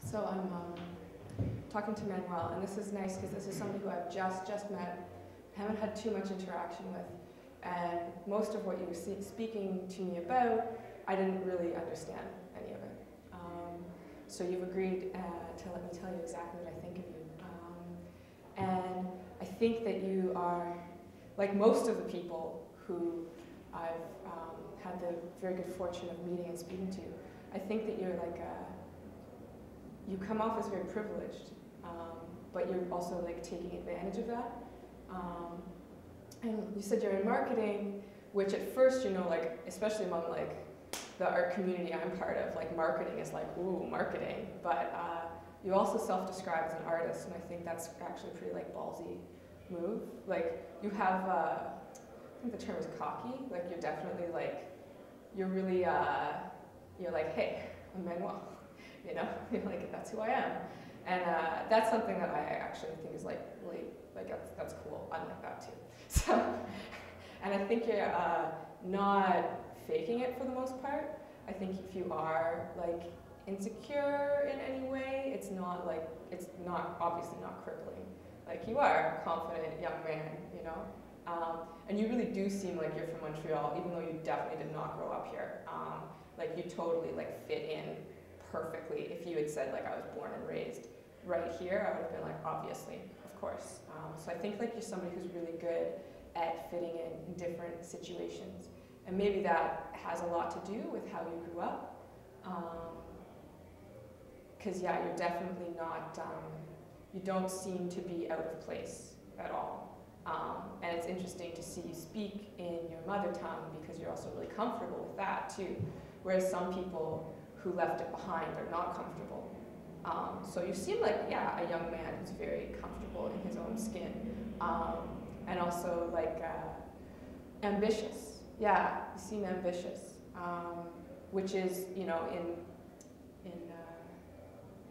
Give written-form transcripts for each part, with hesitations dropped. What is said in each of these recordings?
So I'm talking to Manuel, and this is nice because this is somebody who I've just met, haven't had too much interaction with, and most of what you were speaking to me about, I didn't really understand any of it. So you've agreed to let me tell you exactly what I think of you. And I think that you are, like most of the people who I've had the very good fortune of meeting and speaking to, I think that you're like you come off as very privileged, but you're also like taking advantage of that. And you said you're in marketing, which at first, you know, like, especially among like the art community I'm part of, like marketing is like, ooh, marketing. But you also self-describe as an artist, and I think that's actually a pretty like ballsy move. Like you have, I think the term is cocky. Like you're definitely like, you're really, you're like, hey, I'm Manuel. You know, you're like, that's who I am. And that's something that I actually think is like really, like that's cool. I like that too. So, and I think you're not faking it for the most part. I think if you are like insecure in any way, it's not like, it's not, obviously not crippling. Like you are a confident young man, you know? And you really do seem like you're from Montreal, even though you definitely did not grow up here. Like you totally like fit in perfectly. If you had said like I was born and raised right here, I would have been like, obviously, of course. So I think like you're somebody who's really good at fitting in different situations. And maybe that has a lot to do with how you grew up. Because yeah, you're definitely not, you don't seem to be out of place at all. And it's interesting to see you speak in your mother tongue because you're also really comfortable with that too. Whereas some people who left it behind are not comfortable. So you seem like, yeah, a young man who's very comfortable in his own skin. And also like ambitious. Yeah, you seem ambitious. Which is, you know, I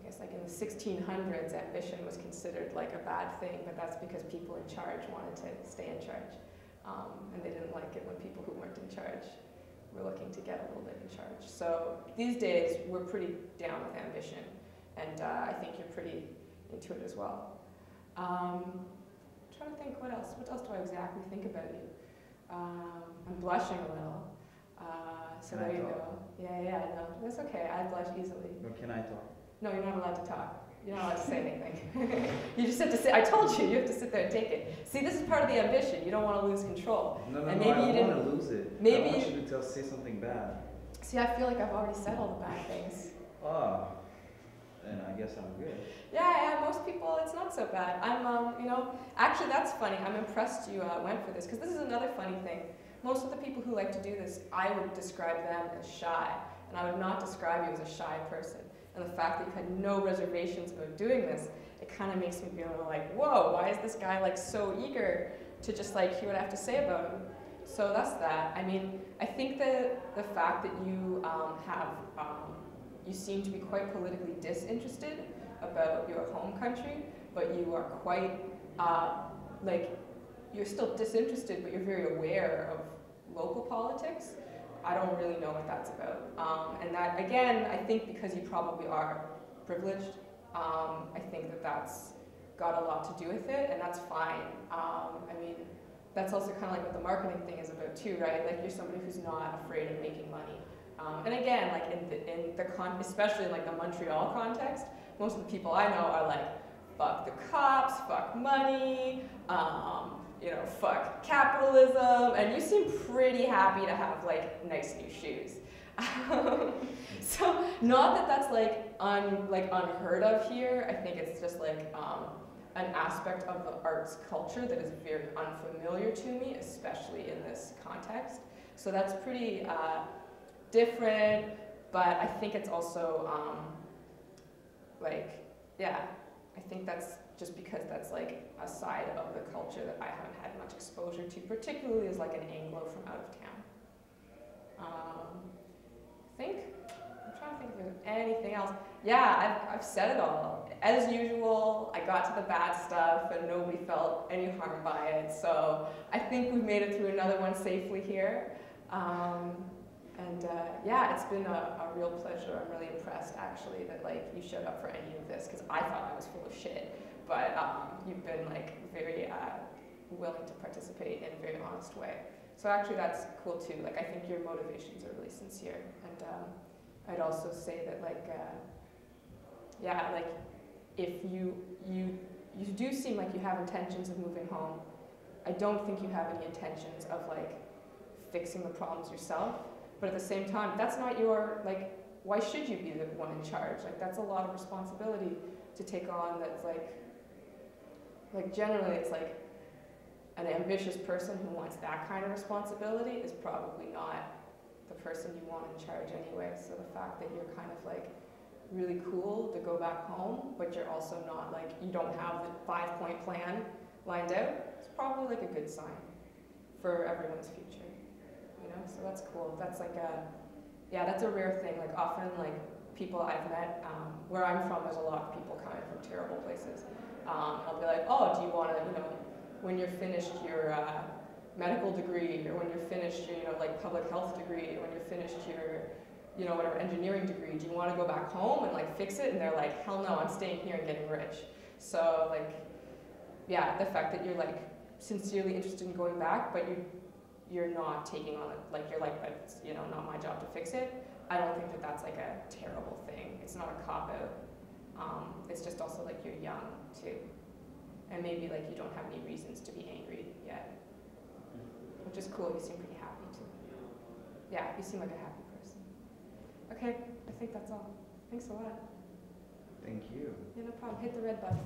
guess like in the 1600s, ambition was considered like a bad thing, but that's because people in charge wanted to stay in charge. And they didn't like it when people who weren't in charge were looking to get a little bit in charge. So these days, we're pretty down with ambition, and I think you're pretty into it as well. I'm trying to think what else do I exactly think about you? I'm blushing a little. So there you go. Yeah, no, that's okay. I blush easily. Or can I talk? No, you're not allowed to talk. You're not allowed to say anything. You just have to sit. I told you, you have to sit there and take it. See, this is part of the ambition. You don't want to lose control. No, and maybe maybe I don't want to lose it. Maybe I want you to say something bad. See, I feel like I've already said all the bad things. Ah, then I guess I'm good. Yeah, most people, it's not so bad. I'm, you know, actually that's funny. I'm impressed you went for this, because this is another funny thing. Most of the people who like to do this, I would describe them as shy, and I would not describe you as a shy person. And the fact that you had no reservations about doing this, it kind of makes me feel like, whoa, why is this guy like so eager to just like hear what I have to say about him? So that's that. I mean, I think that the fact that you you seem to be quite politically disinterested about your home country, but you are quite, like, you're still disinterested, but you're very aware of local politics. I don't really know what that's about. And that, again, I think because you probably are privileged, I think that that's got a lot to do with it, and that's fine. I mean, that's also kind of like what the marketing thing is about too, right? Like you're somebody who's not afraid of making money. And again, like especially in like the Montreal context, most of the people I know are like, fuck the cops, fuck money, you know, fuck capitalism, and you seem pretty happy to have like nice new shoes. So not that that's like unheard of here. I think it's just like an aspect of the arts culture that is very unfamiliar to me, especially in this context. So that's pretty different, but I think it's also like, yeah, I think that's just because that's like a side of the culture that I haven't had much exposure to, particularly as like an Anglo from out of town. I'm trying to think if there's anything else. Yeah, I've said it all. As usual, I got to the bad stuff and nobody felt any harm by it. So I think we've made it through another one safely here. And yeah, it's been a real pleasure. I'm really impressed actually that like you showed up for any of this because I thought I was full of shit. But you've been like very willing to participate in a very honest way. So actually that's cool too. Like I think your motivations are really sincere. And I'd also say that like, yeah, like if you do seem like you have intentions of moving home, I don't think you have any intentions of like fixing the problems yourself. But at the same time, that's not your, like, why should you be the one in charge? Like that's a lot of responsibility to take on that's like generally it's like an ambitious person who wants that kind of responsibility is probably not the person you want in charge anyway. So the fact that you're kind of like really cool to go back home, but you're also not like, you don't have the 5-point plan lined out, it's probably like a good sign for everyone's future, you know? So that's cool. That's like yeah, that's a rare thing. Like often like people I've met, where I'm from, there's a lot of people coming from terrible places. I'll be like, oh, do you want to, you know, when you're finished your medical degree, or when you're finished your, you know, like public health degree, or when you're finished your, you know, whatever engineering degree, do you want to go back home and like fix it? And they're like, hell no, I'm staying here and getting rich. So like, yeah, the fact that you're like sincerely interested in going back, but you're not taking on it, like you're like, it's, you know, not my job to fix it. I don't think that that's like a terrible thing. It's not a cop-out. It's just also like you're young too. And maybe like you don't have any reasons to be angry yet. Which is cool, you seem pretty happy too. Yeah, you seem like a happy person. Okay, I think that's all. Thanks a lot. Thank you. Yeah, no problem. Hit the red button.